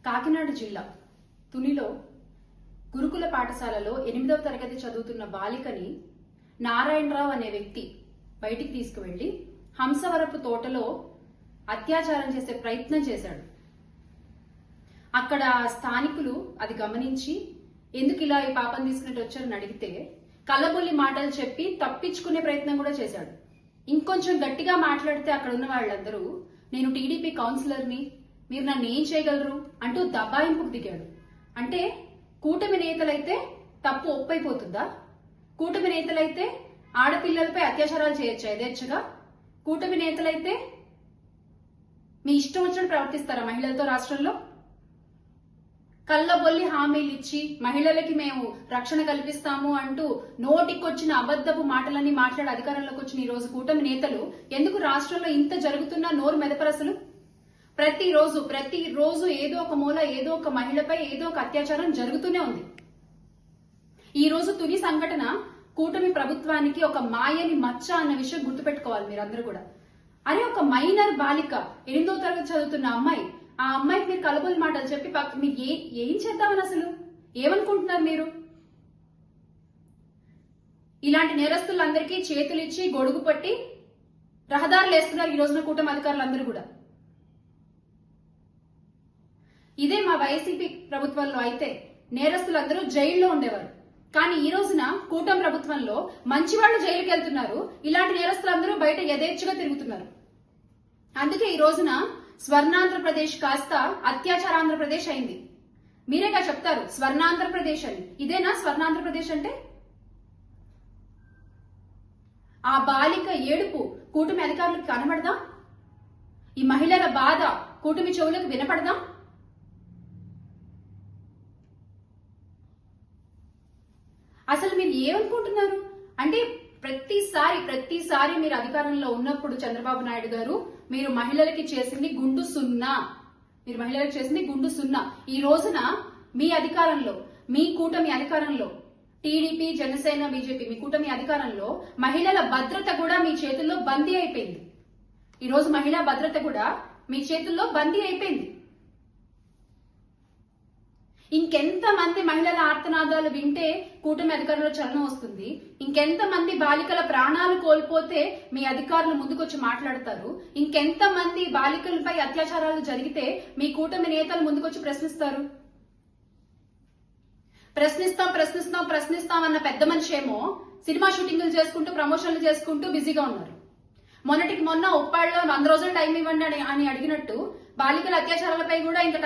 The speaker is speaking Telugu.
కాకినాడ జిల్లా తునిలో గురుకుల పాఠశాలలో 8వ తరగతి చదువుతున్న బాలికని నారాయణరావు అనే వ్యక్తి బయటికి తీసుకువెళ్లి హంసవరపు తోటలో అత్యాచారం చేసే ప్రయత్నం చేశాడు. అక్కడ స్థానికులు అది గమనించి ఎందుకు ఇలా ఈ పాపం తీసుకున్నట్టు వచ్చారని అడిగితే కళ్ళబొల్లి మాటలు చెప్పి తప్పించుకునే ప్రయత్నం కూడా చేశాడు. ఇంకొంచెం గట్టిగా మాట్లాడితే అక్కడ ఉన్న వాళ్ళందరూ నేను టీడీపీ కౌన్సిలర్ని, మీరు నన్ను ఏం చేయగలరు అంటూ దబాయింపుకు దిగాడు. అంటే కూటమి నేతలైతే తప్పు ఒప్పైపోతుందా? కూటమి నేతలైతే ఆడపిల్లలపై అత్యాచారాలు చేయొచ్చా యథేచ్ఛగా? కూటమి నేతలైతే మీ ఇష్టం వచ్చినట్టు ప్రవర్తిస్తారా మహిళలతో రాష్ట్రంలో? కళ్ళబొల్లి హామీలు ఇచ్చి మహిళలకి మేము రక్షణ కల్పిస్తాము అంటూ నోటికొచ్చిన అబద్ధపు మాటలన్నీ మాట్లాడి అధికారంలోకి వచ్చిన ఈ రోజు కూటమి నేతలు ఎందుకు రాష్ట్రంలో ఇంత జరుగుతున్నా నోరు మెదపరసలు? ప్రతిరోజు ఏదో ఒక మూల ఏదో ఒక మహిళపై ఏదో ఒక అత్యాచారం జరుగుతూనే ఉంది. ఈ రోజు తుని సంఘటన కూటమి ప్రభుత్వానికి ఒక మాయని మచ్చ అన్న విషయం గుర్తుపెట్టుకోవాలి మీరందరూ కూడా. అరే, ఒక మైనర్ బాలిక 8వ తరగతి చదువుతున్న అమ్మాయి, ఆ అమ్మాయికి మీరు కలబుల్ మాటలు చెప్పి మీరు ఏం చేద్దామని అసలు ఏమనుకుంటున్నారు మీరు? ఇలాంటి నేరస్తులందరికీ చేతులిచ్చి గొడుగు పట్టి రహదారులు వేస్తున్నారు ఈ రోజున కూటమి అధికారులందరూ కూడా. ఇదే మా వైసీపీ ప్రభుత్వంలో అయితే నేరస్తులందరూ జైల్లో ఉండేవారు. కానీ ఈ రోజున కూటమి ప్రభుత్వంలో మంచి వాళ్ళు జైలుకి వెళ్తున్నారు, ఇలాంటి నేరస్తులందరూ బయట యథేచ్ఛగా తిరుగుతున్నారు. అందుకే ఈ రోజున స్వర్ణాంధ్రప్రదేశ్ కాస్త అత్యాచారాంధ్రప్రదేశ్ అయింది. మీరేగా చెప్తారు స్వర్ణాంధ్రప్రదేశ్ అని. ఇదేనా స్వర్ణాంధ్రప్రదేశ్ అంటే? ఆ బాలిక ఏడుపు కూటమి అధికారులకు కనబడదా? ఈ మహిళల బాధ కూటమి చెవులకు వినపడదా? అసలు మీరు ఏమనుకుంటున్నారు అంటే ప్రతిసారి మీరు అధికారంలో ఉన్నప్పుడు చంద్రబాబు నాయుడు గారు మీరు మహిళలకి చేసింది గుండు సున్నా. ఈ రోజున మీ అధికారంలో, మీ కూటమి అధికారంలో, టీడీపీ జనసేన బీజేపీ మీ కూటమి అధికారంలో మహిళల భద్రత కూడా మీ చేతుల్లో బందీ అయిపోయింది. ఈ రోజు మహిళా భద్రత కూడా మీ చేతుల్లో బందీ అయిపోయింది. ఇంకెంత మంది మహిళల ఆర్తనాదాలు వింటే కూటమి అధికారుల చలనం వస్తుంది? ఇంకెంత మంది బాలికల ప్రాణాలు కోల్పోతే మీ అధికారులు ముందుకొచ్చి మాట్లాడతారు? ఇంకెంత మంది బాలికలపై అత్యాచారాలు జరిగితే మీ కూటమి నేతలు ముందుకొచ్చి ప్రశ్నిస్తారు? ప్రశ్నిస్తాం అన్న పెద్ద మనిషి ఏమో సినిమా షూటింగ్లు చేసుకుంటూ ప్రమోషన్లు చేసుకుంటూ బిజీగా ఉన్నారు. మొన్న ఉప్పాడులో 100 రోజులు టైం ఇవ్వండి అని అడిగినట్టు బాలికల అత్యాచారాలపై కూడా ఇంకా